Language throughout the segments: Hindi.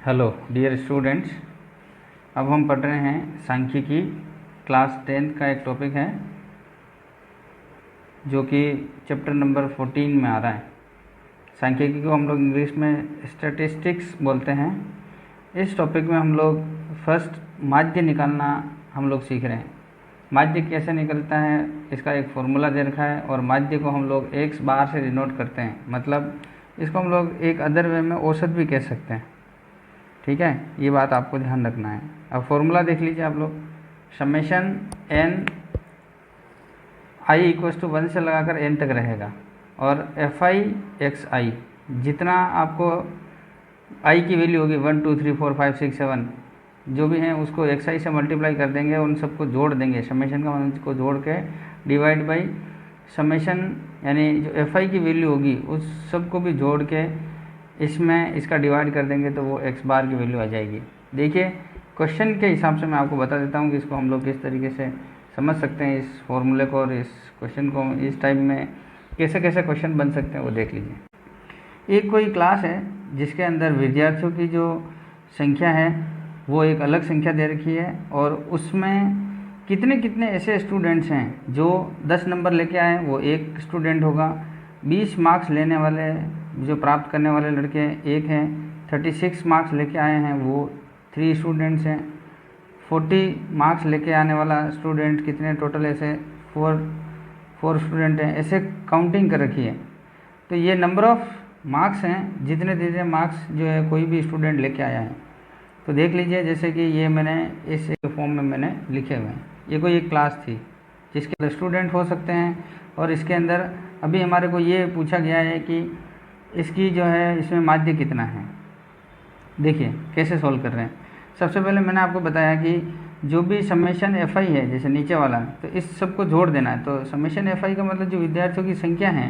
हेलो डियर स्टूडेंट्स, अब हम पढ़ रहे हैं सांख्यिकी क्लास 10 का एक टॉपिक है जो कि चैप्टर नंबर 14 में आ रहा है। सांख्यिकी को हम लोग इंग्लिश में स्टैटिस्टिक्स बोलते हैं। इस टॉपिक में हम लोग फर्स्ट माध्य निकालना हम लोग सीख रहे हैं। माध्य कैसे निकलता है इसका एक फॉर्मूला दे रखा है और माध्य को हम लोग एक्स बार से डिनोट करते हैं, मतलब इसको हम लोग एक अदर वे में औसत भी कह सकते हैं। ठीक है, ये बात आपको ध्यान रखना है। अब फॉर्मूला देख लीजिए आप लोग, summation N I equals to 1 से लगाकर एन तक रहेगा और एफ आई एक्स आई, जितना आपको आई की वैल्यू होगी 1 2 3 4 5 6 7 जो भी हैं उसको एक्स आई से मल्टीप्लाई कर देंगे, उन सबको जोड़ देंगे, समेशन का मतलब को जोड़ के डिवाइड बाई समेशन, यानी जो एफ आई की वैल्यू होगी उस सब को भी जोड़ के इसमें इसका डिवाइड कर देंगे तो वो एक्स बार की वैल्यू आ जाएगी। देखिए क्वेश्चन के हिसाब से मैं आपको बता देता हूँ कि इसको हम लोग किस तरीके से समझ सकते हैं, इस फॉर्मूले को और इस क्वेश्चन को इस टाइप में कैसे कैसे क्वेश्चन बन सकते हैं वो देख लीजिए। एक कोई क्लास है जिसके अंदर विद्यार्थियों की जो संख्या है वो एक अलग संख्या दे रखी है और उसमें कितने कितने ऐसे स्टूडेंट्स हैं जो 10 नंबर लेके आए वो एक स्टूडेंट होगा, 20 मार्क्स लेने वाले जो प्राप्त करने वाले लड़के एक हैं, 36 मार्क्स लेके आए हैं वो 3 स्टूडेंट्स हैं, 40 मार्क्स लेके आने वाला स्टूडेंट कितने टोटल ऐसे 4 स्टूडेंट हैं, ऐसे काउंटिंग कर रखी है। तो ये नंबर ऑफ मार्क्स हैं, जितने जितने मार्क्स जो है कोई भी स्टूडेंट लेके आया है। तो देख लीजिए जैसे कि ये मैंने इस फॉर्म में मैंने लिखे हुए हैं। ये कोई एक क्लास थी जिसके अंदर स्टूडेंट हो सकते हैं और इसके अंदर अभी हमारे को ये पूछा गया है कि इसकी जो है इसमें माध्य कितना है। देखिए कैसे सॉल्व कर रहे हैं। सबसे पहले मैंने आपको बताया कि जो भी समेशन एफ आई है, जैसे नीचे वाला, तो इस सब को जोड़ देना है। तो समेशन एफ आई का मतलब जो विद्यार्थियों की संख्या है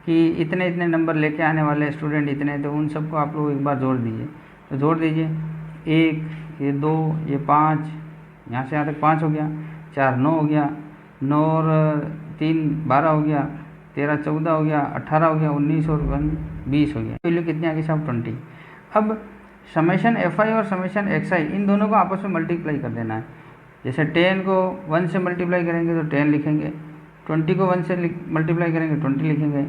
कि इतने इतने नंबर लेके आने वाले स्टूडेंट इतने, तो उन सबको आप लोग एक बार जोड़ दीजिए। तो जोड़ दीजिए, 1 ये 2 ये 5, यहाँ से यहाँ तक 5 हो गया, 4 9 हो गया, 9 और 3 12 हो गया, 13 14 हो गया, 18 हो गया, 19 और 1 20 हो गया। वैल्यू कितनी आ गई साहब 20। अब समेशन एफ आई और समेशन एक्स आई इन दोनों को आपस में मल्टीप्लाई कर देना है। जैसे 10 को 1 से मल्टीप्लाई करेंगे तो 10 लिखेंगे, 20 को 1 से मल्टीप्लाई करेंगे 20 लिखेंगे,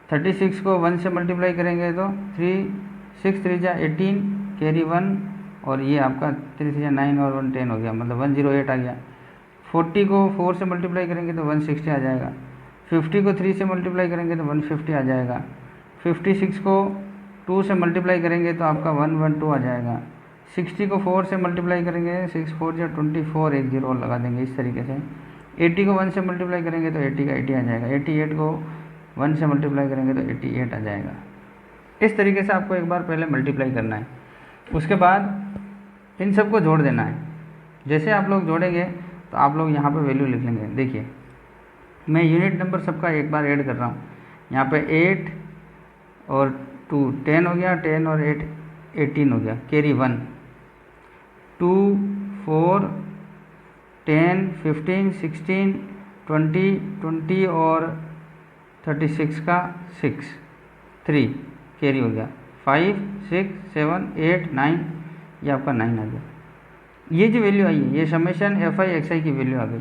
36 को 1 से मल्टीप्लाई करेंगे तो 6 3 जा 18 कैरी 1 और ये आपका 3 3 जा 9 और 1 10 हो गया, मतलब 108 आ गया। 40 को 4 से मल्टीप्लाई करेंगे तो 160 आ जाएगा, 50 को 3 से मल्टीप्लाई करेंगे तो 150 आ जाएगा, 56 को 2 से मल्टीप्लाई करेंगे तो आपका 112 आ जाएगा, 60 को 4 से मल्टीप्लाई करेंगे 6 4 या 24 एक जीरो और लगा देंगे इस तरीके से। 80 को 1 से मल्टीप्लाई करेंगे तो 80 का 80 आ जाएगा, 88 को 1 से मल्टीप्लाई करेंगे तो 88 आ जाएगा। इस तरीके से आपको एक बार पहले मल्टीप्लाई करना है, उसके बाद इन सबको जोड़ देना है। जैसे आप लोग जोड़ेंगे तो आप लोग यहाँ पे वैल्यू लिख लेंगे। देखिए मैं यूनिट नंबर सबका एक बार ऐड कर रहा हूँ। यहाँ पे 8 और 2 10 हो गया, 10 और 8 18 हो गया, कैरी 1 2 4 10 15 16 20 20 और 36 का 6 3 कैरी हो गया, 5 6 7 8 9 ये आपका 9 आ गया। ये जो वैल्यू आई है ये समेशन एफ आई एक्स आई की वैल्यू आ गई।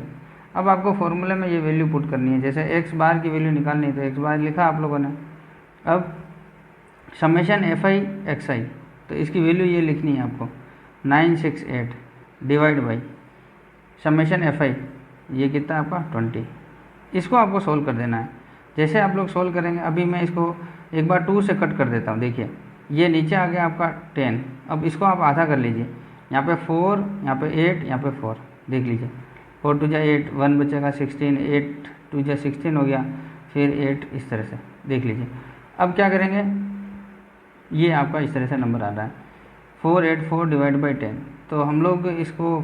अब आपको फॉर्मूले में ये वैल्यू पुट करनी है। जैसे एक्स बार की वैल्यू निकालनी है तो एक्स बार लिखा आप लोगों ने। अब समेशन एफ आई एक्स आई, तो इसकी वैल्यू ये लिखनी है आपको 968 डिवाइड बाई समेशन एफ आई, ये कितना आपका 20। इसको आपको सोल्व कर देना है। जैसे आप लोग सोल्व करेंगे, अभी मैं इसको एक बार 2 से कट कर देता हूँ। देखिए ये नीचे आ गया आपका 10, अब इसको आप आधा कर लीजिए। यहाँ पे 4, यहाँ पे 8, यहाँ पे 4, देख लीजिए 4 2 जा 8 1 बचेगा 16, 8 2 जा 16 हो गया, फिर 8 इस तरह से देख लीजिए। अब क्या करेंगे, ये आपका इस तरह से नंबर आ रहा है 484 डिवाइड बाई 10। तो हम लोग इसको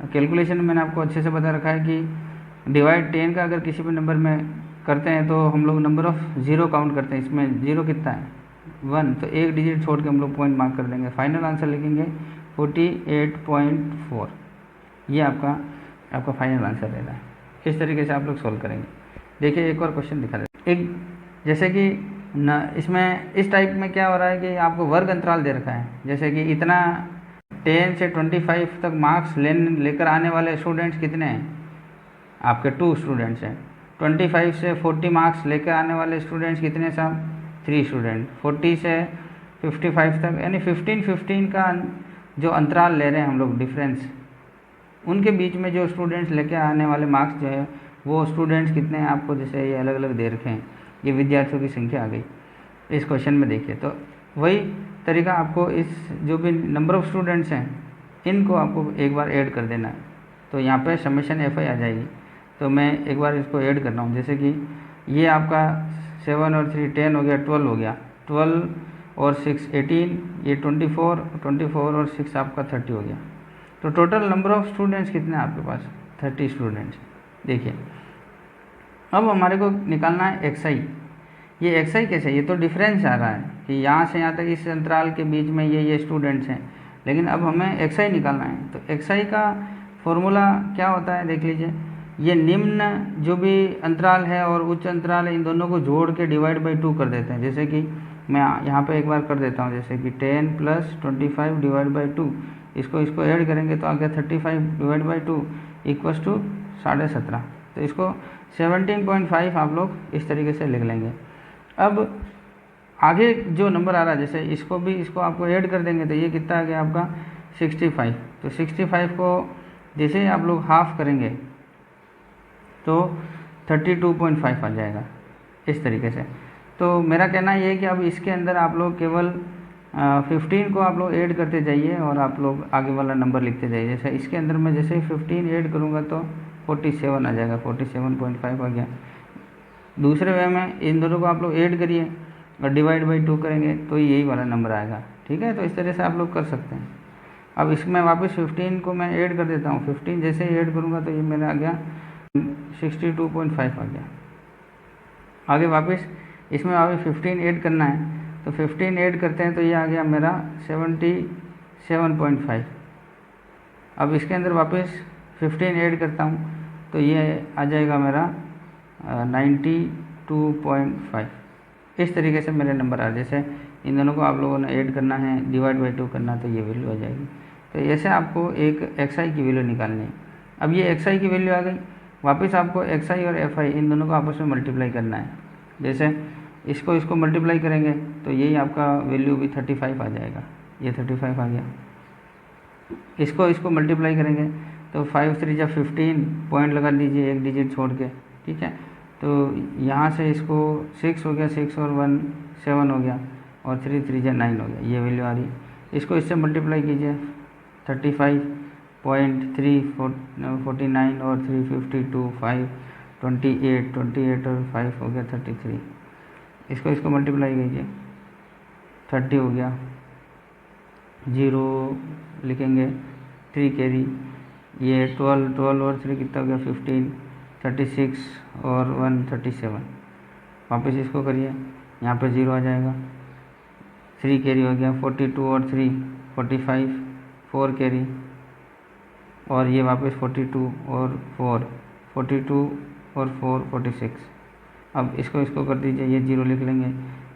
कैलकुलेशन में मैंने आपको अच्छे से बता रखा है कि डिवाइड 10 का अगर किसी भी नंबर में करते हैं तो हम लोग नंबर ऑफ ज़ीरो काउंट करते हैं। इसमें ज़ीरो कितना है 1, तो एक डिजिट छोड़ के हम लोग पॉइंट मार्क कर देंगे, फाइनल आंसर लिखेंगे 48.4। ये आपका फाइनल आंसर रहता है। इस तरीके से आप लोग सॉल्व करेंगे। देखिए एक और क्वेश्चन दिखा देते। एक जैसे कि न इसमें इस टाइप में क्या हो रहा है कि आपको वर्ग अंतराल दे रखा है, जैसे कि इतना 10 से 25 तक मार्क्स लेकर आने वाले स्टूडेंट्स कितने हैं आपके 2 स्टूडेंट्स हैं। 25 से 40 मार्क्स लेकर आने वाले स्टूडेंट्स कितने साहब 3 स्टूडेंट। 40 से 55 तक यानी 15 का जो अंतराल ले रहे हैं हम लोग डिफरेंस, उनके बीच में जो स्टूडेंट्स लेके आने वाले मार्क्स जो है वो स्टूडेंट्स कितने हैं आपको जैसे ये अलग अलग दे रखे हैं, ये विद्यार्थियों की संख्या आ गई इस क्वेश्चन में। देखिए तो वही तरीका आपको इस जो भी नंबर ऑफ़ स्टूडेंट्स हैं इनको आपको एक बार ऐड कर देना है, तो यहाँ पे समेशन FI आ जाएगी। तो मैं एक बार इसको ऐड कर रहा हूँ, जैसे कि ये आपका 7 और 3 10 हो गया, 12 हो गया, 12 और 6 18, ये 24 और 6 आपका 30 हो गया। तो टोटल नंबर ऑफ़ स्टूडेंट्स कितने हैं आपके पास 30 स्टूडेंट्स। देखिए अब हमारे को निकालना है XI। ये XI कैसे, ये तो डिफरेंस आ रहा है कि यहाँ से यहाँ तक इस अंतराल के बीच में ये स्टूडेंट्स हैं, लेकिन अब हमें XI निकालना है। तो XI का फॉर्मूला क्या होता है देख लीजिए, ये निम्न जो भी अंतराल है और उच्च अंतराल है इन दोनों को जोड़ के डिवाइड बाई 2 कर देते हैं। जैसे कि मैं यहाँ पे एक बार कर देता हूँ, जैसे कि 10 + 25 डिवाइड बाई 2, इसको ऐड करेंगे तो आ गया 35 डिवाइड बाई 2 इक्वल्स टू 17.5। तो इसको 17.5 आप लोग इस तरीके से लिख लेंगे। अब आगे जो नंबर आ रहा है जैसे इसको आपको ऐड कर देंगे तो ये कितना आ गया आपका 65। तो 65 को जैसे ही आप लोग हाफ करेंगे तो 32.5 आ जाएगा इस तरीके से। तो मेरा कहना ये है कि अब इसके अंदर आप लोग केवल 15 को आप लोग ऐड करते जाइए और आप लोग आगे वाला नंबर लिखते जाइए। जैसे इसके अंदर मैं जैसे ही 15 ऐड करूँगा तो 47 आ जाएगा, 47.5 आ गया। दूसरे वे में इन दोनों को आप लोग ऐड करिए और डिवाइड बाई 2 करेंगे तो यही वाला नंबर आएगा। ठीक है, तो इस तरह से आप लोग कर सकते हैं। अब इसमें वापस 15 को मैं ऐड कर देता हूँ। 15 जैसे ही ऐड करूँगा तो ये मेरा आ गया 62.5 आ गया। आगे वापस इसमें वापस 15 ऐड करना है तो 15 ऐड करते हैं तो ये आ गया मेरा 77.5। अब इसके अंदर वापस 15 ऐड करता हूँ तो ये आ जाएगा मेरा 92.5। इस तरीके से मेरे नंबर आ जैसे इन दोनों को आप लोगों ने ऐड करना है, डिवाइड बाई 2 करना, तो ये वैल्यू आ जाएगी। तो ऐसे आपको एक XI की वैल्यू निकालनी है। अब ये XI की वैल्यू आ गई, वापस आपको XI और FI इन दोनों को आपस में मल्टीप्लाई करना है। जैसे इसको मल्टीप्लाई करेंगे तो यही आपका वैल्यू भी 35 आ जाएगा, ये 35 आ गया। इसको मल्टीप्लाई करेंगे तो 5 3 जा 15 पॉइंट लगा लीजिए एक डिजिट छोड़ के। ठीक है, तो यहाँ से इसको 6 हो गया, 6 और 1 7 हो गया और 3 3 जा 9 हो गया, ये वैल्यू आ रही। इसको इससे मल्टीप्लाई कीजिए 35.349 और 352 5 28 और 5 हो गया 33। इसको मल्टीप्लाई कीजिए 30 हो गया, 0 लिखेंगे 3 कैरी, ये 12 और 3 कितना हो गया 15, 36 और 1 37। वापस इसको करिए, यहाँ पे 0 आ जाएगा, 3 कैरी हो गया, 42 और 3 45, 4 कैरी और ये वापस 42 और 4 42 और 4 46। अब इसको कर दीजिए, ये 0 लिख लेंगे,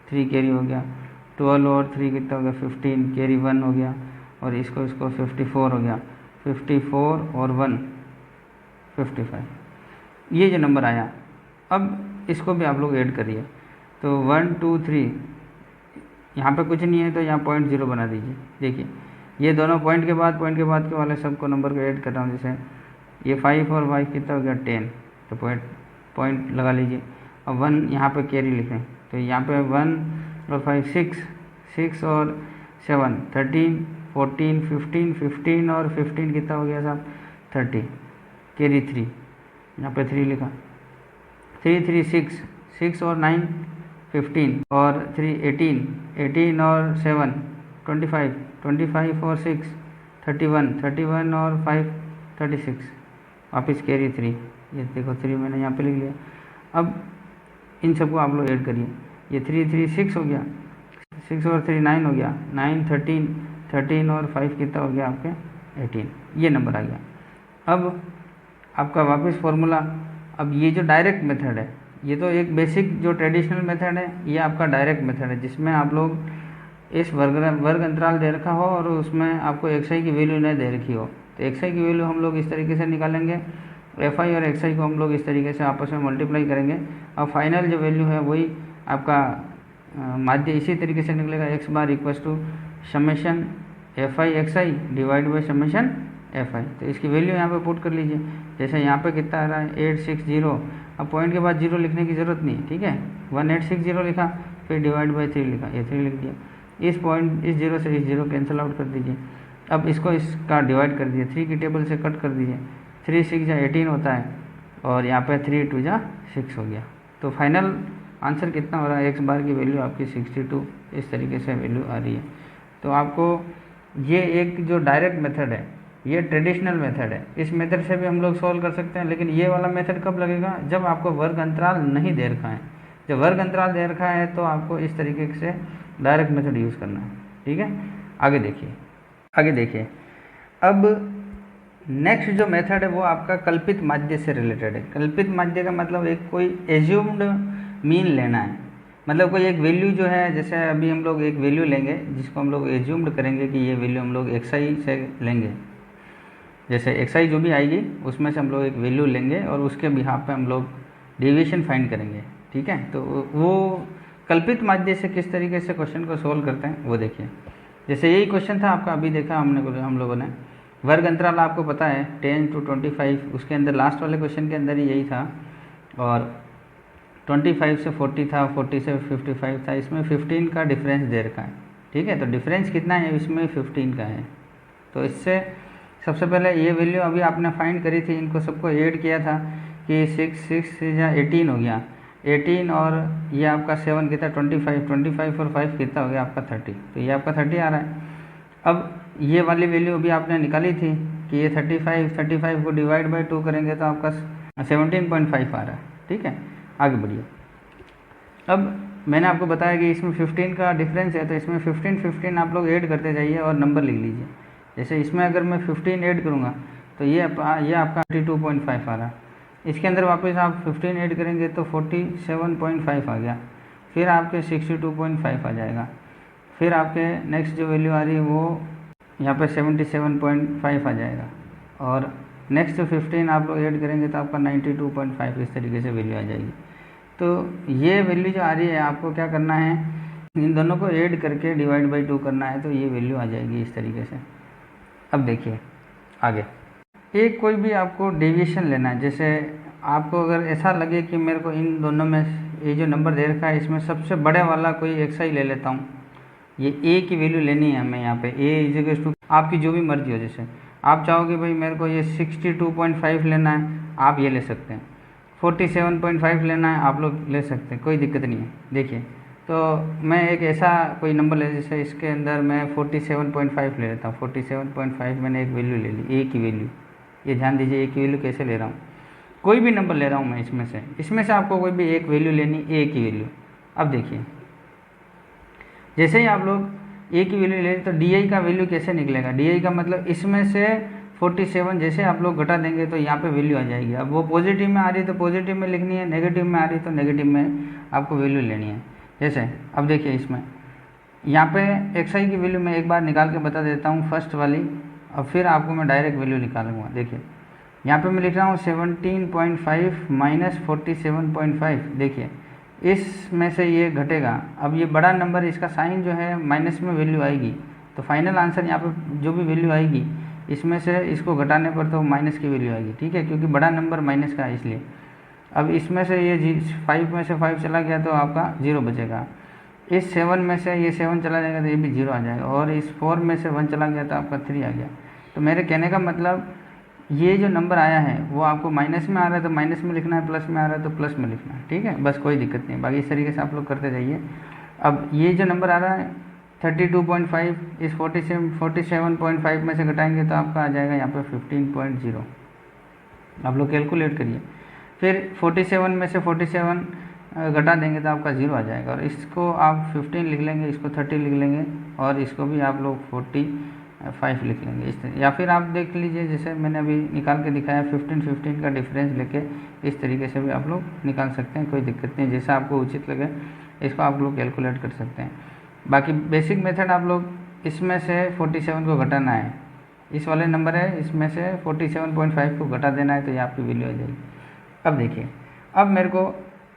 3 कैरी हो गया, 12 और 3 कितना हो गया 15, कैरी 1 हो गया और इसको 54 हो गया, 54 और 1 55। ये जो नंबर आया, अब इसको भी आप लोग ऐड करिए तो 1 2 3, यहाँ पे कुछ नहीं है तो यहाँ 0.0 बना दीजिए। देखिए ये दोनों पॉइंट के बाद के वाले सबको नंबर को ऐड कर रहा हूँ। जैसे ये 5 और 5 कितना हो गया 10, तो पॉइंट लगा लीजिए। अब 1 यहाँ पे कैरी लिखें तो यहाँ पे 1 और 5 6 और 7 13 14 15 और 15 कितना हो गया साहब 30, कैरी 3, यहाँ पे 3 लिखा, 3 3 6 और 9 15 और 3 18 और 7 25 और 6 31 और 5 36, वापस कैरी 3, ये देखो 3 मैंने यहाँ पे लिख लिया। अब इन सबको आप लोग ऐड करिए, ये 3 3 6 हो गया, 6 और 3 9 हो गया, 9 13 और 5 कितना हो गया आपके 18, ये नंबर आ गया। अब आपका वापस फॉर्मूला, अब ये जो डायरेक्ट मेथड है ये तो एक बेसिक जो ट्रेडिशनल मेथड है, ये आपका डायरेक्ट मेथड है जिसमें आप लोग इस वर्ग अंतराल दे रखा हो और उसमें आपको xi की वैल्यू नहीं दे रखी हो, तो xi की वैल्यू हम लोग इस तरीके से निकालेंगे, fi और xi को हम लोग इस तरीके से आपस में मल्टीप्लाई करेंगे और फाइनल जो वैल्यू है वही आपका माध्य इसी तरीके से निकलेगा, x bar equals to summation fi xi divide by summation fi। तो इसकी वैल्यू यहाँ पे पुट कर लीजिए, जैसे यहाँ पे कितना आ रहा है 860, अब पॉइंट के बाद 0 लिखने की ज़रूरत नहीं, ठीक है, 1860 लिखा, फिर डिवाइड बाई 3 लिखा, ये 3 लिख दिया, इस पॉइंट इस 0 से इस 0 कैंसिल आउट कर दीजिए, अब इसको इसका डिवाइड कर दीजिए, 3 की टेबल से कट कर दीजिए, 3 6 जा 18 होता है और यहाँ पे 3 2 जा 6 हो गया। तो फाइनल आंसर कितना हो रहा है, x बार की वैल्यू आपकी 62 इस तरीके से वैल्यू आ रही है। तो आपको ये एक जो डायरेक्ट मेथड है, ये ट्रेडिशनल मेथड है, इस मेथड से भी हम लोग सॉल्व कर सकते हैं, लेकिन ये वाला मेथड कब लगेगा, जब आपको वर्ग अंतराल नहीं दे रखा है। जब वर्ग अंतराल दे रखा है तो आपको इस तरीके से डायरेक्ट मेथड यूज़ करना है, ठीक है। आगे देखिए अब नेक्स्ट जो मेथड है वो आपका कल्पित माध्य से रिलेटेड है। कल्पित माध्य का मतलब एक कोई एज्यूम्ड मीन लेना है, मतलब कोई एक वैल्यू जो है, जैसे अभी हम लोग एक वैल्यू लेंगे जिसको हम लोग एज्यूम्ड करेंगे कि ये वैल्यू हम लोग xi से लेंगे, जैसे xi जो भी आएगी उसमें से हम लोग एक वैल्यू लेंगे और उसके बिहाफ पे हम लोग डेविएशन फाइंड करेंगे, ठीक है। तो वो कल्पित माध्य से किस तरीके से क्वेश्चन को सोल्व करते हैं वो देखिए। जैसे यही क्वेश्चन था आपका, अभी देखा हम लोगों ने, वर्ग अंतराल आपको पता है 10 to 25, उसके अंदर लास्ट वाले क्वेश्चन के अंदर ही यही था, और 25 से 40 था, 40 से 55 था, इसमें 15 का डिफरेंस दे रखा है, ठीक है। तो डिफरेंस कितना है, इसमें 15 का है। तो इससे सबसे पहले ये वैल्यू अभी आपने फाइंड करी थी, इनको सबको ऐड किया था कि 6 या 18 हो गया, 18 और ये आपका 7 कितना 25 और 5 कितना हो गया आपका 30, तो ये आपका 30 आ रहा है। अब ये वाली वैल्यू अभी आपने निकाली थी कि ये 35 को डिवाइड बाई 2 करेंगे तो आपका 17.5 आ रहा है, ठीक है। आगे बढ़िए, अब मैंने आपको बताया कि इसमें 15 का डिफरेंस है, तो इसमें 15 आप लोग ऐड करते जाइए और नंबर लिख लीजिए। जैसे इसमें अगर मैं 15 ऐड करूँगा तो ये आपका 32.5 आ रहा है, इसके अंदर वापस आप 15 ऐड करेंगे तो 47.5 आ गया, फिर आपके 62.5 आ जाएगा, फिर आपके नेक्स्ट जो वैल्यू आ रही है वो यहाँ पे 77.5 आ जाएगा, और नेक्स्ट 15 आप लोग ऐड करेंगे तो आपका 92.5 इस तरीके से वैल्यू आ जाएगी। तो ये वैल्यू जो आ रही है आपको क्या करना है, इन दोनों को ऐड करके डिवाइड बाई 2 करना है, तो ये वैल्यू आ जाएगी इस तरीके से। अब देखिए आगे, एक कोई भी आपको डेविएशन लेना है, जैसे आपको अगर ऐसा लगे कि मेरे को इन दोनों में ये जो नंबर दे रखा है इसमें सबसे बड़े वाला कोई xi ले लेता हूँ, ये a की वैल्यू लेनी है हमें यहाँ पे, a इज टू आपकी जो भी मर्जी हो, जैसे आप चाहोगे भाई मेरे को ये 62.5 लेना है, आप ये ले सकते हैं, 47.5 लेना है आप लोग ले सकते हैं, कोई दिक्कत नहीं है। देखिए तो मैं एक ऐसा कोई नंबर ले, जैसे इसके अंदर मैं 47.5 ले लेता हूँ, 47.5 मैंने एक वैल्यू ले ली, a की वैल्यू, ये ध्यान दीजिए a की वैल्यू कैसे ले रहा हूँ, कोई भी नंबर ले रहा हूँ मैं इसमें से आपको कोई भी एक वैल्यू लेनी, a की वैल्यू। अब देखिए जैसे ही आप लोग a की वैल्यू ले तो di का वैल्यू कैसे निकलेगा, di का मतलब इसमें से 47 जैसे आप लोग घटा देंगे तो यहाँ पे वैल्यू आ जाएगी। अब वो पॉजिटिव में आ रही है तो पॉजिटिव में लिखनी है, नेगेटिव में आ रही है तो नेगेटिव में आपको वैल्यू लेनी है। जैसे अब देखिए इसमें यहाँ पे xi की वैल्यू मैं एक बार निकाल के बता देता हूँ फर्स्ट वाली, और फिर आपको मैं डायरेक्ट वैल्यू निकालूंगा। देखिए यहाँ पे मैं लिख रहा हूँ 17.5 माइनस 47.5, देखिए इसमें से ये घटेगा, अब ये बड़ा नंबर इसका साइन जो है माइनस में वैल्यू आएगी, तो फाइनल आंसर यहाँ पे जो भी वैल्यू आएगी इसमें से इसको घटाने पर तो माइनस की वैल्यू आएगी, ठीक है, क्योंकि बड़ा नंबर माइनस का है इसलिए। अब इसमें से ये 5 में से 5 चला गया तो आपका 0 बचेगा, इस 7 में से ये 7 चला जाएगा तो ये भी 0 आ जाएगा, और इस 4 में से 1 चला गया तो आपका 3 आ गया। तो मेरे कहने का मतलब ये जो नंबर आया है वो आपको माइनस में आ रहा है तो माइनस में लिखना है, प्लस में आ रहा है तो प्लस में लिखना है, ठीक है, बस कोई दिक्कत नहीं। बाकी इस तरीके से आप लोग करते जाइए। अब ये जो नंबर आ रहा है 32.5 इस 47.5 में से घटाएंगे तो आपका आ जाएगा यहाँ पे 15.0, आप लोग कैलकुलेट करिए। फिर 47 में से 47 घटा देंगे तो आपका 0 आ जाएगा, और इसको आप 15 लिख लेंगे, इसको 30 लिख लेंगे, और इसको भी आप लोग 5 लिख लेंगे इस तरह, या फिर आप देख लीजिए जैसे मैंने अभी निकाल के दिखाया 15 का डिफरेंस लेके इस तरीके से भी आप लोग निकाल सकते हैं, कोई दिक्कत नहीं, जैसा आपको उचित लगे इसको आप लोग कैलकुलेट कर सकते हैं। बाकी बेसिक मेथड आप लोग इसमें से 47 को घटाना है, इस वाले नंबर है इसमें से 47.5 को घटा देना है तो ये आपकी वैल्यू आ जाएगी। अब देखिए, अब मेरे को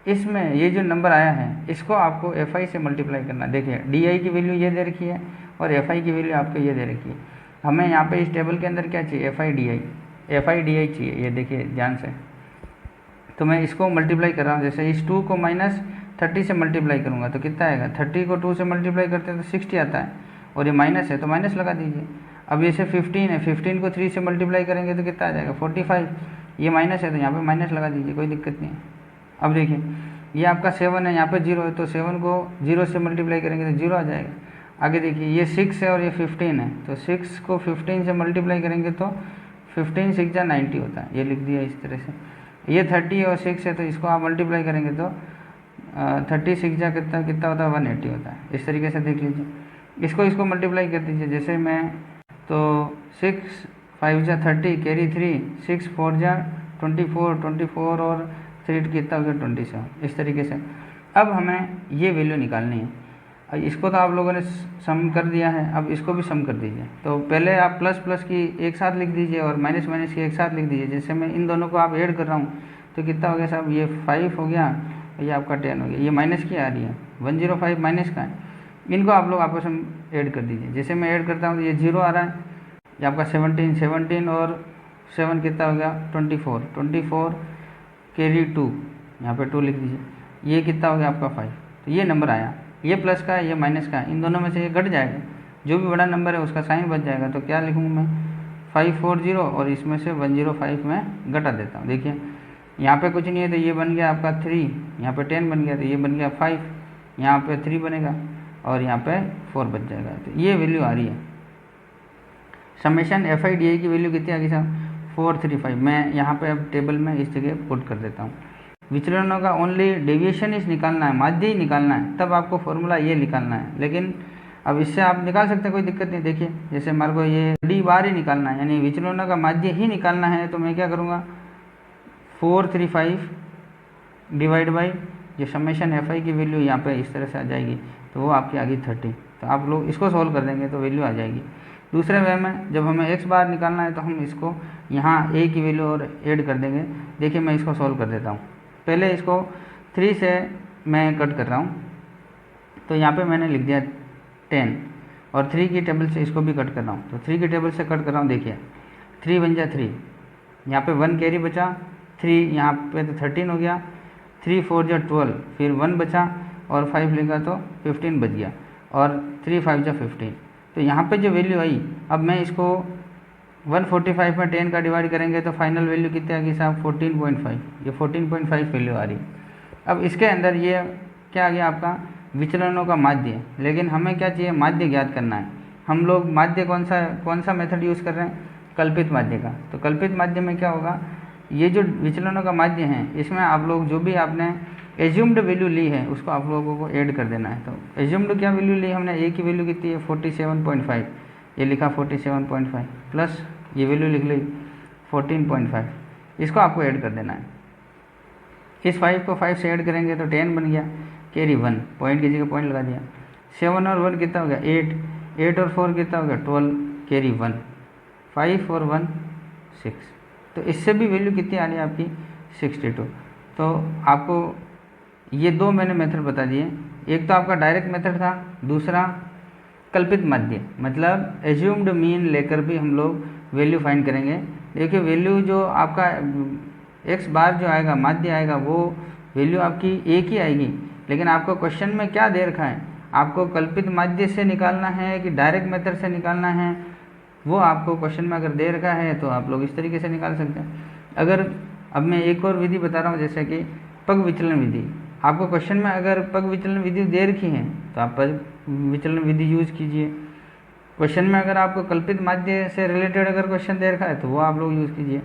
इसमें ये जो नंबर आया है इसको आपको FI से मल्टीप्लाई करना है। देखिए DI की वैल्यू ये दे रखी है और FI की वैल्यू आपको ये दे रखी है। हमें यहाँ पे इस टेबल के अंदर क्या चाहिए, FI DI चाहिए, ये देखिए ध्यान से। तो मैं इसको मल्टीप्लाई कर रहा हूँ, जैसे इस 2 को -30 से मल्टीप्लाई करूँगा तो कितना आएगा, 30 को 2 से मल्टीप्लाई करते हैं तो 60 आता है, और ये माइनस है तो माइनस लगा दीजिए। अब जैसे 15 है, 15 को 3 से मल्टीप्लाई करेंगे तो कितना आ जाएगा 45, ये माइनस है तो यहाँ पे माइनस लगा दीजिए, कोई दिक्कत नहीं है। अब देखिए ये आपका 7 है, यहाँ पे 0 है तो 7 को 0 से मल्टीप्लाई करेंगे तो 0 आ जाएगा। आगे देखिए ये 6 है और ये 15 है, तो 6 को 15 से मल्टीप्लाई करेंगे तो 15 6 जा 90 होता है, ये लिख दिया इस तरह से। ये 30 और 6 है तो इसको आप मल्टीप्लाई करेंगे तो 36 जा कितना होता है 180 होता है, इस तरीके से देख लीजिए। इसको मल्टीप्लाई कर दीजिए, जैसे मैं तो 6 5 जा 30 कैरी 3 6 4 जा 24 और 3 कितना हो गया 27, इस तरीके से। अब हमें ये वैल्यू निकालनी है। अब इसको तो आप लोगों ने सम कर दिया है, अब इसको भी सम कर दीजिए। तो पहले आप प्लस प्लस की एक साथ लिख दीजिए और माइनस माइनस की एक साथ लिख दीजिए। जैसे मैं इन दोनों को आप ऐड कर रहा हूँ तो कितना हो गया साहब, ये 5 हो गया, ये आपका 10 हो गया, ये माइनस की आ रही है 105 माइनस का है, इनको आप लोग आपस में ऐड कर दीजिए। जैसे मैं ऐड करता हूँ तो ये 0 आ रहा है, ये आपका 17 और 7 कितना हो गया 24 कैरी 2, यहाँ पे 2 लिख दीजिए, ये कितना हो गया आपका 5। तो ये नंबर आया, ये प्लस का है ये माइनस का है, इन दोनों में से ये घट जाएगा, जो भी बड़ा नंबर है उसका साइन बच जाएगा। तो क्या लिखूँगा मैं 540 और इसमें से 105 में घटा देता हूँ। देखिए यहाँ पे कुछ नहीं है तो ये बन गया आपका 3, यहाँ पे 10 बन गया तो ये बन गया 5, यहाँ पे 3 बनेगा और यहाँ पे 4 बच जाएगा। तो ये वैल्यू आ रही है। समेशन FI DI की वैल्यू कितनी आ गई साहब 435। मैं यहाँ पे अब टेबल में इस जगह पुट कर देता हूँ। विचलनों का ओनली डेविएशन इस निकालना है, माध्य ही निकालना है, तब आपको फॉर्मूला ये निकालना है। लेकिन अब इससे आप निकाल सकते हैं, कोई दिक्कत नहीं। देखिए जैसे हमारे को ये D बार ही निकालना है, यानी विचलनों का माध्य ही निकालना है, तो मैं क्या करूँगा 435 डिवाइड बाई जो समेशन FI की वैल्यू यहाँ पे इस तरह से आ जाएगी, तो वो आपकी आ गई 30। तो आप लोग इसको सॉल्व कर देंगे तो वैल्यू आ जाएगी। दूसरे वे में जब हमें x बार निकालना है तो हम इसको यहाँ a की वैल्यू और ऐड कर देंगे। देखिए मैं इसको सॉल्व कर देता हूँ। पहले इसको 3 से मैं कट कर रहा हूँ, तो यहाँ पे मैंने लिख दिया 10 और 3 की टेबल से इसको भी कट कर रहा हूँ, तो 3 की टेबल से कट कर रहा हूँ। देखिए 3 बन जा 3, यहाँ पे 1 कैरी बचा, 3 यहाँ पे तो 13 हो गया, 3 4 जा 12, फिर 1 बचा और 5 लिखा तो 15 बच गया, और 3 5 जा 15। तो यहाँ पे जो वैल्यू आई, अब मैं इसको 145 में 10 का डिवाइड करेंगे तो फाइनल वैल्यू कितनी आ गई साहब 14.5, ये 14.5 वैल्यू आ रही। अब इसके अंदर ये क्या आ गया आपका विचलनों का माध्य, लेकिन हमें क्या चाहिए माध्य ज्ञात करना है। हम लोग माध्य कौन सा मेथड यूज़ कर रहे हैं, कल्पित माध्य का। तो कल्पित माध्य में क्या होगा, ये जो विचलनों का माध्य है इसमें आप लोग जो भी आपने एज्यूम्ड वैल्यू ली है उसको आप लोगों को ऐड कर देना है। तो एज्यूम्ड क्या वैल्यू ली हमने, ए की वैल्यू कितनी है 47.5, ये लिखा 47.5 प्लस ये वैल्यू लिख ली 14.5, इसको आपको ऐड कर देना है। इस 5 को 5 से ऐड करेंगे तो 10 बन गया, कैरी 1, पॉइंट की जगह पॉइंट लगा दिया। 7 और 1 कितना हो गया 8 और 4 कितना हो गया 12, कैरी 1, 5 और 1 6। तो इससे भी वैल्यू कितनी आ रही है आपकी 62। तो आपको ये दो मैंने मेथड बता दिए, एक तो आपका डायरेक्ट मेथड था, दूसरा कल्पित माध्य, मतलब एज्यूम्ड मीन लेकर भी हम लोग वैल्यू फाइंड करेंगे। देखिए वैल्यू जो आपका x बार जो आएगा माध्य आएगा वो वैल्यू आपकी एक ही आएगी, लेकिन आपको क्वेश्चन में क्या दे रखा है, आपको कल्पित माध्य से निकालना है कि डायरेक्ट मेथड से निकालना है, वो आपको क्वेश्चन में अगर दे रखा है तो आप लोग इस तरीके से निकाल सकते हैं। अगर अब मैं एक और विधि बता रहा हूँ, जैसे कि पग विचलन विधि। आपको क्वेश्चन में अगर पग विचलन विधि दे रखी है तो आप पग विचलन विधि यूज़ कीजिए। क्वेश्चन में अगर आपको कल्पित माध्य से रिलेटेड अगर क्वेश्चन दे रखा है तो वो आप लोग यूज़ कीजिए।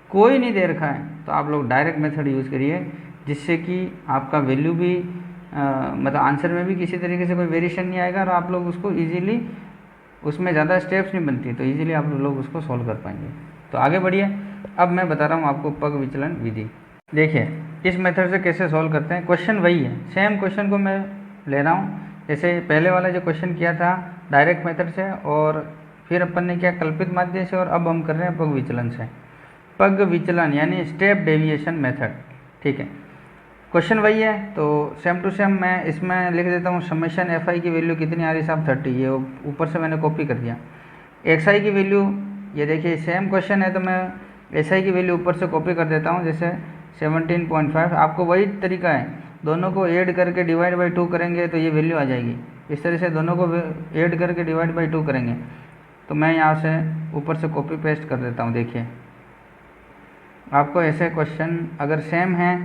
कोई नहीं दे रखा है तो आप लोग डायरेक्ट मेथड यूज़ करिए, जिससे कि आपका वैल्यू भी मतलब आंसर में भी किसी तरीके से कोई वेरिएशन नहीं आएगा और आप लोग उसको ईजीली उसमें ज़्यादा स्टेप्स नहीं बनती, तो इजीली आप लोग उसको सॉल्व कर पाएंगे। तो आगे बढ़िए, अब मैं बता रहा हूँ आपको पग विचलन विधि। देखिए इस मेथड से कैसे सॉल्व करते हैं। क्वेश्चन वही है, सेम क्वेश्चन को मैं ले रहा हूँ। जैसे पहले वाला जो क्वेश्चन किया था डायरेक्ट मेथड से, और फिर अपन ने किया कल्पित माध्य से, और अब हम कर रहे हैं पग विचलन से। पग विचलन यानी स्टेप डेविएशन मेथड, ठीक है। क्वेश्चन वही है, तो सेम टू सेम मैं इसमें लिख देता हूँ समेशन एफ आई की वैल्यू कितनी आ रही है साहब 30, ये ऊपर से मैंने कॉपी कर दिया। एक्स आई की वैल्यू, ये देखिए सेम क्वेश्चन है तो मैं एस आई की वैल्यू ऊपर से कॉपी कर देता हूँ, जैसे 17.5। आपको वही तरीका है, दोनों को ऐड करके डिवाइड बाई 2 करेंगे तो ये वैल्यू आ जाएगी। इस तरह से दोनों को ऐड करके डिवाइड बाई 2 करेंगे, तो मैं यहाँ से ऊपर से कॉपी पेस्ट कर देता हूँ। देखिए आपको ऐसे क्वेश्चन अगर सेम हैं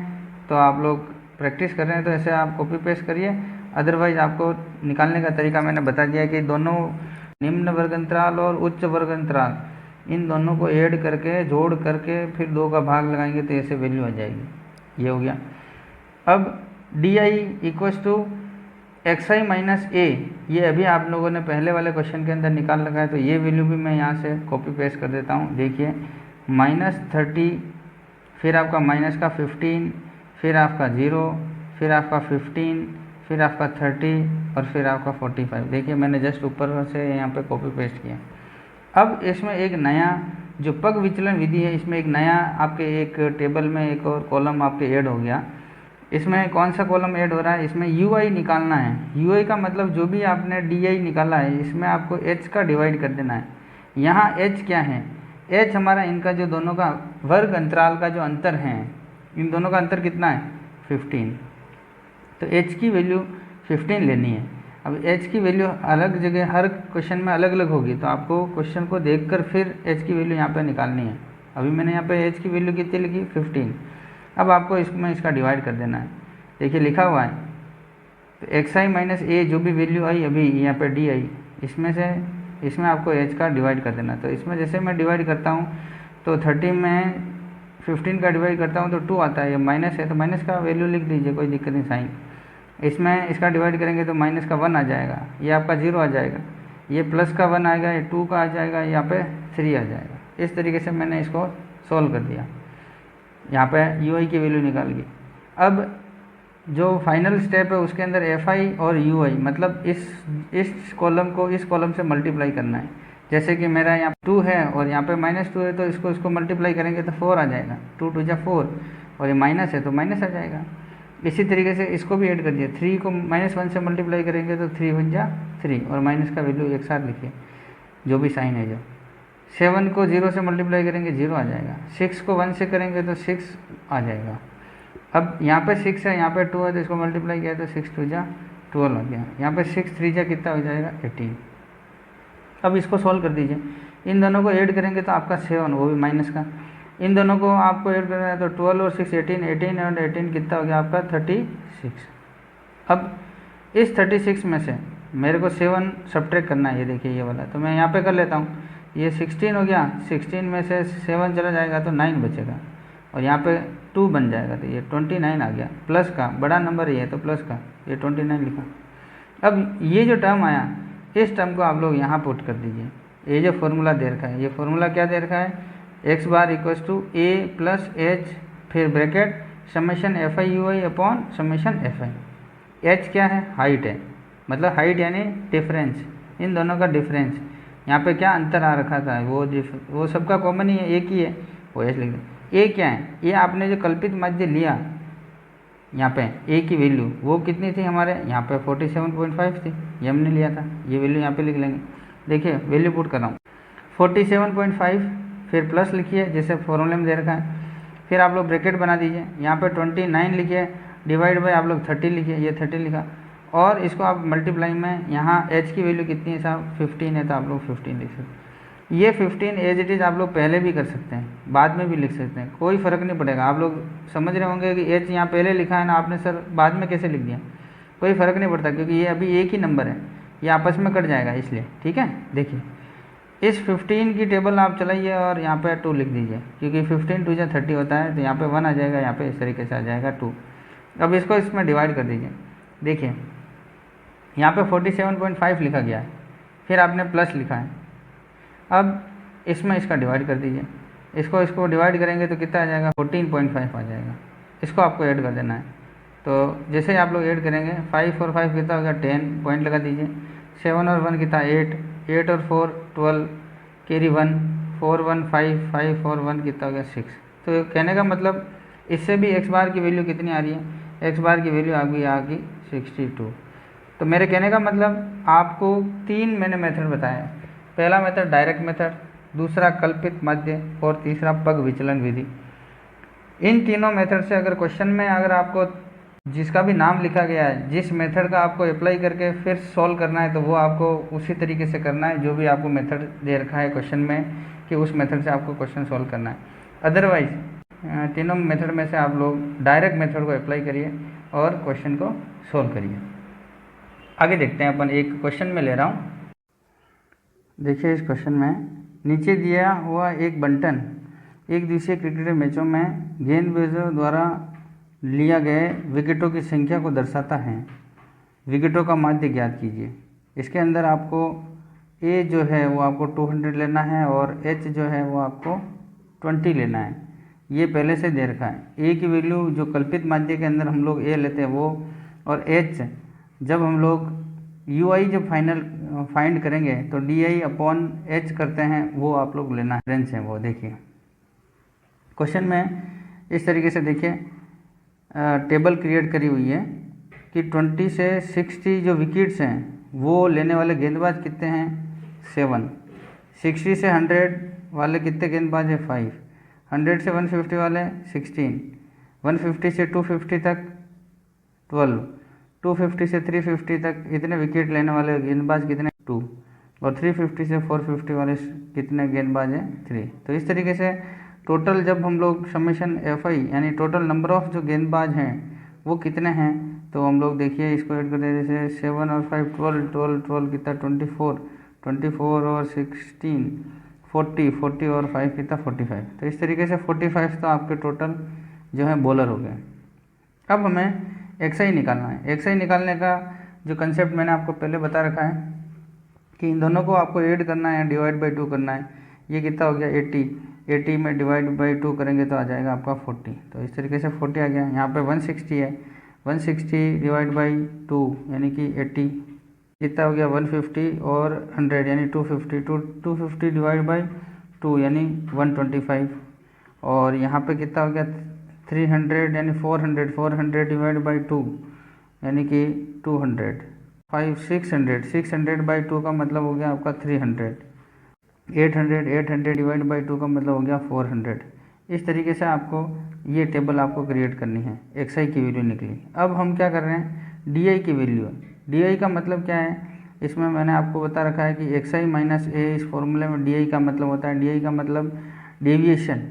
तो आप लोग प्रैक्टिस कर रहे हैं तो ऐसे आप कॉपी पेस्ट करिए, अदरवाइज आपको निकालने का तरीका मैंने बता दिया कि दोनों निम्न वर्ग अंतराल और उच्च वर्ग अंतराल, इन दोनों को ऐड करके जोड़ करके फिर 2 का भाग लगाएंगे तो ऐसे वैल्यू आ जाएगी। ये हो गया। अब D I equals to X I minus A, ये अभी आप लोगों ने पहले वाले क्वेश्चन के अंदर निकाल रखा है, तो ये वैल्यू भी मैं यहाँ से कॉपी पेस्ट कर देता हूँ। देखिए -30, फिर आपका माइनस का 15, फिर आपका 0, फिर आपका 15, फिर आपका 30 और फिर आपका 45। देखिए मैंने जस्ट ऊपर से यहाँ पे कॉपी पेस्ट किया। अब इसमें एक नया जो पग विचलन विधि है, इसमें एक नया आपके एक टेबल में एक और कॉलम आपके ऐड हो गया। इसमें कौन सा कॉलम ऐड हो रहा है, इसमें यू आई निकालना है। यू आई का मतलब जो भी आपने डी आई निकाला है इसमें आपको एच का डिवाइड कर देना है। यहाँ एच क्या है, एच हमारा इनका जो दोनों का वर्ग अंतराल का जो अंतर है, इन दोनों का अंतर कितना है 15, तो एच की वैल्यू 15 लेनी है। अब एच की वैल्यू अलग जगह हर क्वेश्चन में अलग अलग होगी, तो आपको क्वेश्चन को देखकर फिर एच की वैल्यू यहाँ पे निकालनी है। अभी मैंने यहाँ पे एच की वैल्यू कितनी लिखी 15। अब आपको इसमें इसका डिवाइड कर देना है। देखिए लिखा हुआ है, तो एक्स आई माइनस ए जो भी वैल्यू आई अभी यहाँ पे डी आई, इसमें से इसमें आपको एच का डिवाइड कर देना। तो इसमें जैसे मैं डिवाइड करता हूँ तो 30 में 15 का डिवाइड करता हूँ तो 2 आता है। ये माइनस है तो माइनस का वैल्यू लिख दीजिए, कोई दिक्कत नहीं साइन। इसमें इसका डिवाइड करेंगे तो माइनस का 1 आ जाएगा, ये आपका 0 आ जाएगा, ये प्लस का 1 आएगा, ये 2 का आ जाएगा, यहाँ पे 3 आ जाएगा। इस तरीके से मैंने इसको सॉल्व कर दिया, यहाँ पे यू आई की वैल्यू निकाल गई। अब जो फाइनल स्टेप है उसके अंदर एफ आई और यू आई, मतलब इस कॉलम को इस कॉलम से मल्टीप्लाई करना है। जैसे कि मेरा यहाँ 2 है और यहाँ पे -2 है, तो इसको मल्टीप्लाई करेंगे तो 4 आ जाएगा, 2 2 जा 4, और ये माइनस है तो माइनस आ जाएगा। इसी तरीके से इसको भी ऐड कर दिया, 3 को -1 से मल्टीप्लाई करेंगे तो 3 1 जा 3, और माइनस का वैल्यू एक साथ लिखिए जो भी साइन है। जो 7 को 0 से मल्टीप्लाई करेंगे 0 आ जाएगा, 6 को 1 से करेंगे तो 6 आ जाएगा। अब यहाँ पे 6 है, यहाँ पे 2 है, तो इसको मल्टीप्लाई किया तो 6 2 जा 12 आ गया। यहाँ पे 6 3 जा कितना हो जाएगा 18। अब इसको सॉल्व कर दीजिए, इन दोनों को ऐड करेंगे तो आपका 7, वो भी माइनस का, इन दोनों को आपको ऐड करना है तो 12 और 6 18, 18 और 18 कितना हो गया आपका 36। अब इस 36 में से मेरे को 7 सब्ट्रैक्ट करना है, ये देखिए ये वाला, तो मैं यहाँ पे कर लेता हूँ। ये 16 हो गया, 16 में से 7 चला जाएगा तो 9 बचेगा, और यहाँ पे 2 बन जाएगा, तो ये 29 आ गया। प्लस का बड़ा नंबर ये है तो प्लस का ये 29 लिखा। अब ये जो टर्म आया, इस टर्म को आप लोग यहाँ पुट कर दीजिए। ये जो फॉर्मूला दे रखा है, ये फॉर्मूला क्या दे रखा है, X bar equals to A plus H, फिर bracket summation F I U I upon summation F I. H क्या है, हाइट है, मतलब हाइट यानी डिफरेंस, इन दोनों का डिफरेंस। यहाँ पे क्या अंतर आ रखा था, वो सबका कॉमन ही है, एक ही है, वो एच लिख दें। ए क्या है, ये आपने जो कल्पित माध्य लिया यहाँ पे ए की वैल्यू वो कितनी थी हमारे यहाँ पे 47.5 थी, ये हमने लिया था, ये वैल्यू यहाँ पे लिख लेंगे। देखिए वैल्यू पुट कर रहा हूँ 47.5, फिर प्लस लिखिए जैसे फॉर्मूले में दे रखा है, फिर आप लोग ब्रैकेट बना दीजिए, यहाँ पे 29 लिखिए, डिवाइड बाय आप लोग 30 लिखिए, ये 30 लिखा, और इसको आप मल्टीप्लाई में, यहाँ एच की वैल्यू कितनी है साहब 15 है, तो आप लोग 15 लिख सकते हैं। ये 15 एज इट इज़ आप लोग पहले भी कर सकते हैं, बाद में भी लिख सकते हैं, कोई फ़र्क नहीं पड़ेगा। आप लोग समझ रहे होंगे कि एच यहाँ पहले लिखा है ना, आपने सर बाद में कैसे लिख दिया, कोई फ़र्क नहीं पड़ता, क्योंकि ये अभी एक ही नंबर है, ये आपस में कट जाएगा इसलिए, ठीक है। देखिए इस 15 की टेबल आप चलाइए और यहाँ पे 2 लिख दीजिए, क्योंकि 15 2 जा 30 होता है, तो यहाँ पे 1 आ जाएगा, यहाँ पे इस तरीके से आ जाएगा 2। अब इसको इसमें डिवाइड कर दीजिए। देखिए यहाँ पे 47.5 लिखा गया है, फिर आपने प्लस लिखा है। अब इसमें इसका डिवाइड कर दीजिए, इसको डिवाइड करेंगे तो कितना आ जाएगा, 14.5 आ जाएगा। इसको आपको ऐड कर देना है। तो जैसे ही आप लोग ऐड करेंगे 5 और 5 कितना होगा 10, पॉइंट लगा दीजिए। 7 और 1 कितना 8, 8 और 4 12, कैरी 1, 4 1 5, 5 और 1 कितना हो गया 6। तो कहने का मतलब इससे भी एक्स बार की वैल्यू कितनी आ रही है, एक्स बार की वैल्यू आ गई 62। तो मेरे कहने का मतलब आपको 3 मैंने मेथड बताया। पहला मेथड डायरेक्ट मेथड, दूसरा कल्पित माध्य और तीसरा पग विचलन विधि। इन तीनों मेथड से अगर क्वेश्चन में अगर आपको जिसका भी नाम लिखा गया है, जिस मेथड का आपको अप्लाई करके फिर सॉल्व करना है, तो वो आपको उसी तरीके से करना है जो भी आपको मेथड दे रखा है क्वेश्चन में, कि उस मेथड से आपको क्वेश्चन सॉल्व करना है। अदरवाइज तीनों मेथड में से आप लोग डायरेक्ट मेथड को अप्लाई करिए और क्वेश्चन को सॉल्व करिए। आगे देखते हैं अपन, एक क्वेश्चन में ले रहा हूँ। देखिए इस क्वेश्चन में नीचे दिया हुआ एक बंटन एक दिवसीय क्रिकेट मैचों में गेंदबाजों द्वारा लिया गए विकेटों की संख्या को दर्शाता है। विकेटों का माध्य ज्ञात कीजिए। इसके अंदर आपको ए जो है वो आपको 200 लेना है और एच जो है वो आपको 20 लेना है। ये पहले से दे रखा है। ए की वैल्यू जो कल्पित माध्य के अंदर हम लोग ए लेते हैं वो, और एच जब हम लोग यू आई जब फाइंड करेंगे तो डी आई अपॉन एच करते हैं, वो आप लोग लेना है, रेंज है वो। देखिए क्वेश्चन में इस तरीके से देखिए टेबल क्रिएट करी हुई है कि 20 से 60 जो विकेट्स हैं वो लेने वाले गेंदबाज कितने हैं 7, 60 से 100 वाले कितने गेंदबाज हैं 5, 100 से 150 वाले 16, 150 से 250 तक 12, 250 से 350 तक इतने विकेट लेने वाले गेंदबाज कितने 2, और 350 से 450 वाले कितने गेंदबाज हैं 3। तो इस तरीके से टोटल जब हम लोग समेशन एफ आई यानी टोटल नंबर ऑफ जो गेंदबाज हैं वो कितने हैं, तो हम लोग देखिए इसको ऐड कर दें। जैसे 7 और 5 12, 12 12 कितना 24, 24 और 16 40, 40 और 5 कितना 45। तो इस तरीके से 45 तो आपके टोटल जो है बॉलर हो गए। अब हमें एक्स आई निकालना है। एक्स आई निकालने का जो कंसेप्ट मैंने आपको पहले बता रखा है कि इन दोनों को आपको ऐड करना है, डिवाइड बाई 2 करना है। ये कितना हो गया 80, 80 में डिवाइड बाई 2 करेंगे तो आ जाएगा आपका 40। तो इस तरीके से 40 आ गया। यहाँ पे 160 है, 160 डिवाइड बाई 2 यानी कि 80 कितना हो गया 150 और 100 यानी 250, 250 डिवाइड बाई 2 यानी 125, और यहाँ पे कितना हो गया 300 यानी 400, 400 डिवाइड बाई 2 यानी कि 200, 5 600, 600 बाई 2 का मतलब हो गया आपका 300, 800, 800 डिवाइड बाई 2 का मतलब हो गया 400। इस तरीके से आपको ये टेबल आपको क्रिएट करनी है। एक्स आई की वैल्यू निकली। अब हम क्या कर रहे हैं, डी आई की वैल्यू। डी आई का मतलब क्या है, इसमें मैंने आपको बता रखा है कि एक्स आई माइनस ए, इस फॉर्मूले में डी आई का मतलब होता है, डी आई का मतलब डेविएशन,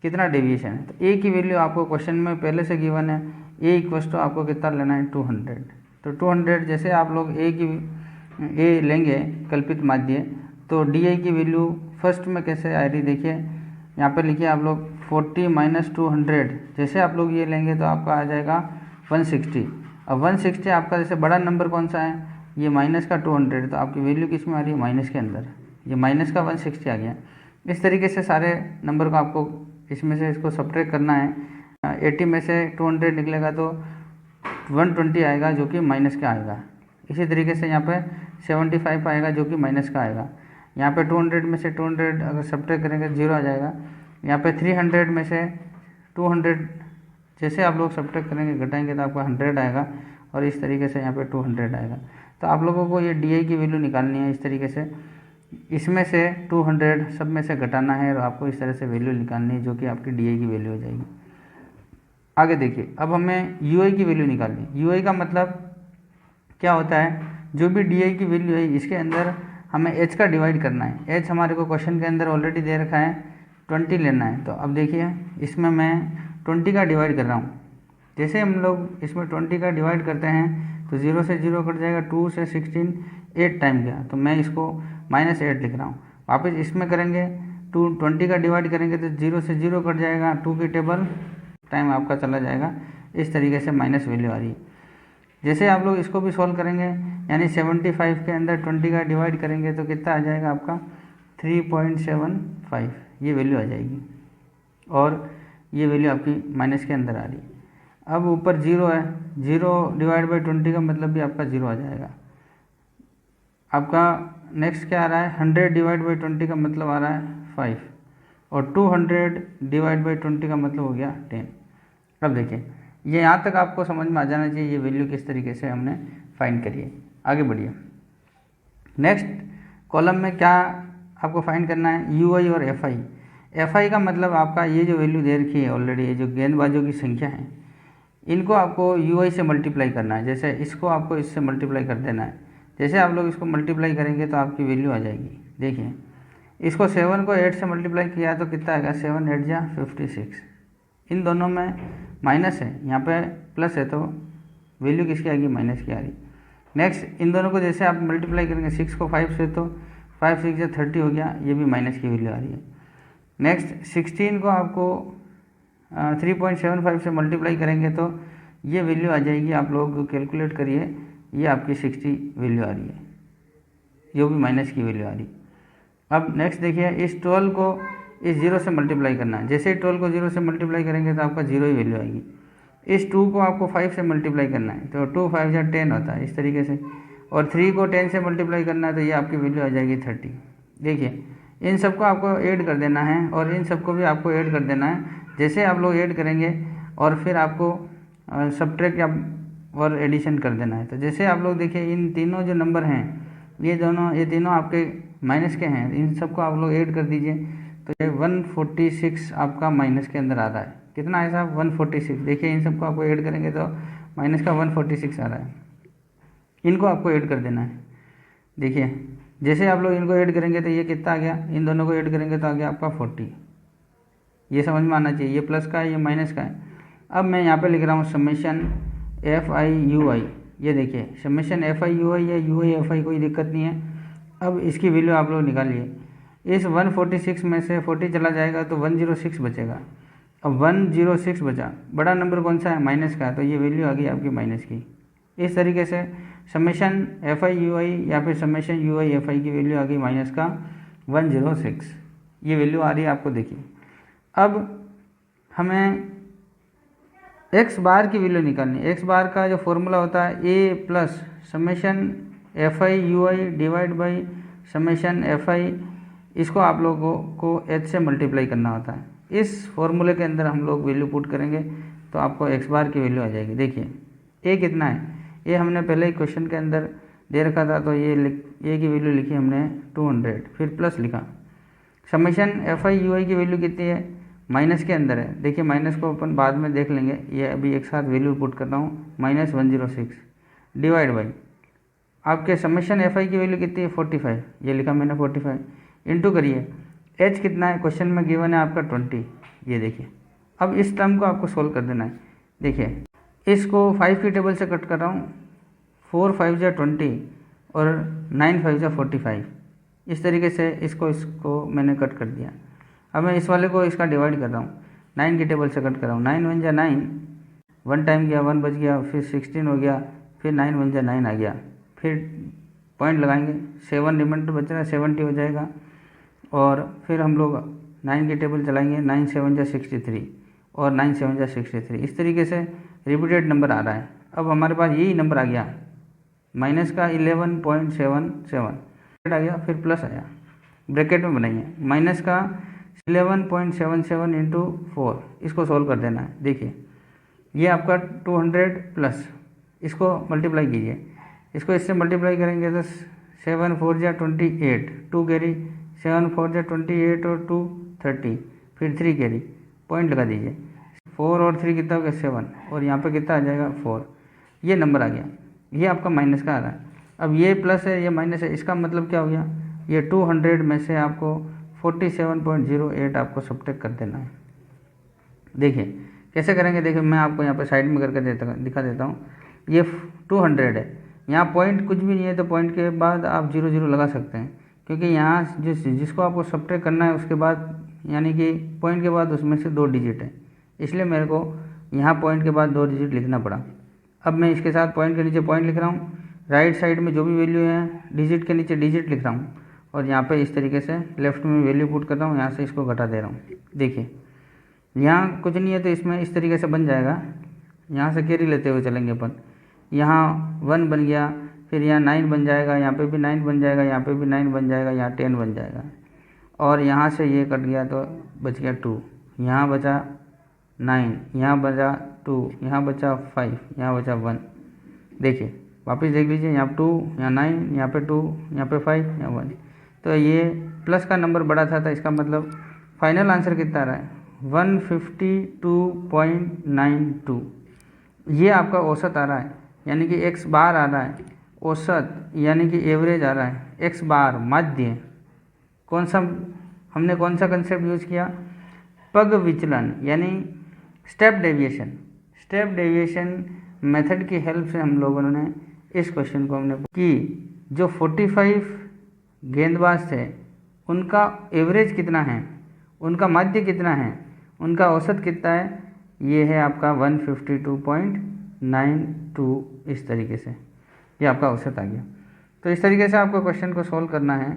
कितना डेविएशन है। तो ए की वैल्यू आपको क्वेश्चन में पहले से गिवन है, ए इक्वल्स टू आपको कितना लेना है 200। तो 200 जैसे आप लोग ए लेंगे कल्पित माध्य, तो डी आई की वैल्यू फर्स्ट में कैसे आ रही देखिए, यहाँ पे लिखिए आप लोग 40 माइनस 200, जैसे आप लोग ये लेंगे तो आपका आ जाएगा 160। अब 160 आपका जैसे बड़ा नंबर कौन सा है, ये माइनस का 200, तो आपकी वैल्यू किस में आ रही है माइनस के अंदर, ये माइनस का 160 आ गया। इस तरीके से सारे नंबर को आपको इसमें से इसको सब्ट्रैक्ट करना है। 80 में से 200 निकलेगा तो 120 आएगा जो कि माइनस का आएगा। इसी तरीके से यहाँ पे 75 आएगा जो कि माइनस का आएगा। यहाँ पे 200 में से 200 अगर सब्ट्रैक्ट करेंगे 0 आ जाएगा। यहाँ पे 300 में से 200 जैसे आप लोग सब्ट्रैक्ट करेंगे घटाएंगे तो आपका 100 आएगा, और इस तरीके से यहाँ पे 200 आएगा। तो आप लोगों को ये डी आई की वैल्यू निकालनी है। इस तरीके से इसमें से 200 सब में से घटाना है और आपको इस तरह से वैल्यू निकालनी है जो कि आपकी डी आई की वैल्यू हो जाएगी। आगे देखिए, अब हमें यू आई की वैल्यू निकालनी है। यू आई का मतलब क्या होता है, जो भी डी आई की वैल्यू है इसके अंदर हमें एच का डिवाइड करना है। एच हमारे को क्वेश्चन के अंदर ऑलरेडी दे रखा है 20 लेना है। तो अब देखिए इसमें मैं 20 का डिवाइड कर रहा हूँ। जैसे हम लोग इसमें 20 का डिवाइड करते हैं तो 0 से 0 कट जाएगा, 2 से 16 8 टाइम गया, तो मैं इसको -8 लिख रहा हूँ। वापस इसमें करेंगे 20 का डिवाइड करेंगे तो 0 से 0 कट जाएगा, 2 की टेबल टाइम आपका चला जाएगा। इस तरीके से माइनस वैल्यू आ रही है। जैसे आप लोग इसको भी सॉल्व करेंगे, यानी 75 के अंदर 20 का डिवाइड करेंगे तो कितना आ जाएगा आपका 3.75, ये वैल्यू आ जाएगी, और ये वैल्यू आपकी माइनस के अंदर आ रही है। अब ऊपर 0 है, 0 डिवाइड बाई 20 का मतलब भी आपका 0 आ जाएगा। आपका नेक्स्ट क्या आ रहा है, 100 डिवाइड बाई 20 का मतलब आ रहा है 5, और 200 डिवाइड बाई 20 का मतलब हो गया 10। अब देखिए ये यहाँ तक आपको समझ में आ जाना चाहिए ये वैल्यू किस तरीके से हमने फाइंड करी है। आगे बढ़िए, नेक्स्ट कॉलम में क्या आपको फाइंड करना है, यू आई और एफ आई। एफ आई का मतलब आपका ये जो वैल्यू दे रखी है ऑलरेडी, ये जो गेंदबाजों की संख्या है, इनको आपको यू आई से मल्टीप्लाई करना है। जैसे इसको आपको इससे मल्टीप्लाई कर देना है। जैसे आप लोग इसको मल्टीप्लाई करेंगे तो आपकी वैल्यू आ जाएगी। देखिए इसको 7 को 8 से मल्टीप्लाई किया तो कितना आएगा, 7 8 जा 56। इन दोनों में माइनस है, यहाँ पे प्लस है, तो वैल्यू किसकी आएगी, माइनस की आ रही। नेक्स्ट इन दोनों को जैसे आप मल्टीप्लाई करेंगे 6 को 5 से, तो 5 6 जा 30 हो गया, ये भी माइनस की वैल्यू आ रही है। नेक्स्ट 16 को आपको 3.75 से मल्टीप्लाई करेंगे तो ये वैल्यू आ जाएगी, आप लोग कैलकुलेट करिए, ये आपकी 60 वैल्यू आ रही है, ये भी माइनस की वैल्यू आ रही। अब नेक्स्ट देखिए, इस 12 को इस 0 से मल्टीप्लाई करना है। जैसे ही 12 को 0 से मल्टीप्लाई करेंगे तो आपका 0 ही वैल्यू आएगी। इस 2 को आपको 5 से मल्टीप्लाई करना है, तो 2 5 या 10 होता है इस तरीके से, और 3 को 10 से मल्टीप्लाई करना है तो ये आपकी वैल्यू आ जाएगी 30। देखिए इन सबको आपको ऐड कर देना है, और इन सबको भी आपको ऐड कर देना है। जैसे आप लोग ऐड करेंगे और फिर आपको सब्ट्रैक्ट या और एडिशन कर देना है। तो जैसे आप लोग देखिए इन तीनों जो नंबर हैं, ये तीनों आपके माइनस के हैं, इन सबको आप लोग ऐड कर दीजिए, तो ये 146 आपका माइनस के अंदर आ रहा है। कितना है साहब, 146। देखिए इन सबको आपको ऐड करेंगे तो माइनस का 146 आ रहा है, इनको आपको ऐड कर देना है। देखिए जैसे आप लोग इनको ऐड करेंगे तो ये कितना आ गया, इन दोनों को ऐड करेंगे तो आ गया आपका 40। ये समझ में आना चाहिए, ये प्लस का है, ये माइनस का है। अब मैं यहाँ पे लिख रहा हूँ समेशन एफ आई यू आई। ये देखिए समेशन एफ आई यू आई या यू आई एफ आई, कोई दिक्कत नहीं है। अब इसकी वैल्यू आप लोग निकालिए। इस 146 में से 40 चला जाएगा तो 106 बचेगा। अब 106 बचा, बड़ा नंबर कौन सा है, माइनस का, तो ये वैल्यू आ गई आपकी माइनस की। इस तरीके से समेशन एफ आई यू आई या फिर summation u I F I की वैल्यू आ गई माइनस का 106, ये वैल्यू आ रही है आपको। देखिए अब हमें एक्स बार की वैल्यू निकालनी है। एक्स बार का जो फॉर्मूला होता है A plus summation F I U I divide by summation F I, इसको आप लोगों को एच से मल्टीप्लाई करना होता है। इस फॉर्मूले के अंदर हम लोग वैल्यू पुट करेंगे तो आपको एक्स बार की वैल्यू आ जाएगी। देखिए ए कितना है, ये हमने पहले ही क्वेश्चन के अंदर दे रखा था, तो ए की वैल्यू लिखी हमने 200, फिर प्लस लिखा। समेशन एफ आई यू आई की वैल्यू कितनी है, माइनस के अंदर है। देखिए माइनस को अपन बाद में देख लेंगे, ये अभी एक साथ वैल्यू पुट कर रहा हूँ, माइनस 106 डिवाइड बाई आपके समेशन एफ आई की वैल्यू कितनी है 45, ये लिखा मैंने 45, इंटू करिए एच कितना है, क्वेश्चन में गिवन है आपका 20। ये देखिए अब इस टर्म को आपको सोल्व कर देना है। देखिए इसको 5 की टेबल से कट कर रहा हूँ, 4 5 जा 20 और 9 5 जा 45, इस तरीके से इसको मैंने कट कर दिया। अब मैं इस वाले को इसका डिवाइड कर रहा हूँ, 9 की टेबल से कट कर रहा हूँ, 9 1 जा 9, 1 टाइम गया 1 बच गया, फिर 16 हो गया, फिर 9 1 जा 9 आ गया, फिर पॉइंट लगाएंगे, 7 रिमाइंडर बच रहा है 70 हो जाएगा, और फिर हम लोग 9 की टेबल चलाएंगे, 9 7 जा 63 और 9 7 जा 63, इस तरीके से रिपीटेड नंबर आ रहा है। अब हमारे पास यही नंबर आ गया माइनस का 11.77 आ गया, फिर प्लस आया, ब्रैकेट में बनाइए माइनस का 11.77 इंटू 4, इसको सोल्व कर देना है। देखिए ये आपका 200 प्लस, इसको मल्टीप्लाई कीजिए, इसको इससे मल्टीप्लाई करेंगे तो 7 4 जा 28, 2 कैरी, 7 4 जा 28 और 2 30, फिर 3 कैरी, पॉइंट लगा दीजिए, 4 और 3 कितना हो गया 7, और यहाँ पे कितना आ जाएगा 4, ये नंबर आ गया, ये आपका माइनस का आ रहा है। अब ये प्लस है ये माइनस है, इसका मतलब क्या हो गया, ये 200 में से आपको 47.08 आपको सब्ट्रैक्ट कर देना है। देखिए कैसे करेंगे, देखिए मैं आपको यहाँ पे साइड में करके दिखा देता हूँ। ये 200 है, यहाँ पॉइंट कुछ भी नहीं है तो पॉइंट के बाद आप 0 0 लगा सकते हैं, क्योंकि यहाँ जिसको आपको सब्ट्रैक्ट करना है उसके बाद, यानी कि पॉइंट के बाद उसमें से 2 डिजिट है, इसलिए मेरे को यहाँ पॉइंट के बाद 2 डिजिट लिखना पड़ा। अब मैं इसके साथ पॉइंट के नीचे पॉइंट लिख रहा हूँ, राइट साइड में जो भी वैल्यू है डिजिट के नीचे डिजिट लिख रहा हूँ, और यहाँ पे इस तरीके से लेफ्ट में वैल्यू पुट कर रहा हूँ, यहाँ से इसको घटा दे रहा हूँ। देखिए यहाँ कुछ नहीं है तो इसमें इस तरीके से बन जाएगा, यहाँ से कैरी लेते हुए चलेंगे अपन। यहाँ 1 बन गया, फिर यहाँ 9 बन जाएगा, यहाँ पे भी 9 बन जाएगा, यहाँ पे भी 9 बन जाएगा, यहाँ 10 बन जाएगा, और यहाँ से ये कट गया तो बच गया 2, यहाँ बचा 9, यहाँ बचा 2, यहाँ बचा 5, यहाँ बचा 1। देखिए वापस देख लीजिए, यहाँ 2, यहाँ 9, यहाँ पे 2, यहाँ पे 5, यहाँ 1। तो ये प्लस का नंबर बड़ा था इसका मतलब फाइनल आंसर कितना आ रहा है 152.92। ये आपका औसत आ रहा है, यानी कि x बार आ रहा है, औसत यानी कि एवरेज आ रहा है, x बार माध्य। कौन सा हमने कौन सा कंसेप्ट यूज़ किया, पग विचलन यानी step deviation. Step deviation method की हेल्प से हम लोगों ने इस क्वेश्चन को हमने कि जो 45 गेंदबाज थे उनका एवरेज कितना है, उनका माध्य कितना है, उनका औसत कितना है, ये है आपका 152.92। इस तरीके से ये आपका औसत आ गया। तो इस तरीके से आपको क्वेश्चन को सॉल्व करना है।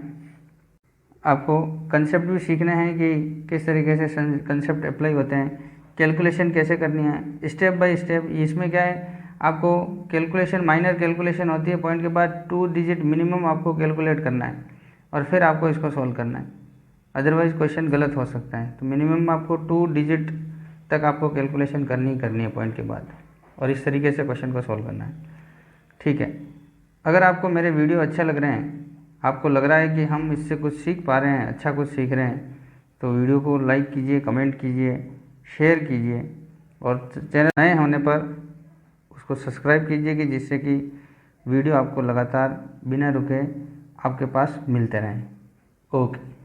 आपको कंसेप्ट भी सीखना है कि किस तरीके से कंसेप्ट अप्लाई होते हैं, कैलकुलेशन कैसे करनी है स्टेप बाय स्टेप। इसमें क्या है, आपको कैलकुलेशन माइनर कैलकुलेशन होती है, पॉइंट के बाद 2 डिजिट मिनिमम आपको कैलकुलेट करना है और फिर आपको इसको सॉल्व करना है, अदरवाइज़ क्वेश्चन गलत हो सकता है। तो मिनिमम आपको 2 डिजिट तक आपको कैलकुलेशन करनी है पॉइंट के बाद, और इस तरीके से क्वेश्चन को सॉल्व करना है। ठीक है, अगर आपको मेरे वीडियो अच्छा लग रहे हैं, आपको लग रहा है कि हम इससे कुछ सीख पा रहे हैं, अच्छा कुछ सीख रहे हैं, तो वीडियो को लाइक कीजिए, कमेंट कीजिए, शेयर कीजिए, और चैनल नए होने पर उसको सब्सक्राइब कीजिए कि जिससे कि वीडियो आपको लगातार बिना रुके आपके पास मिलते रहें। ओके।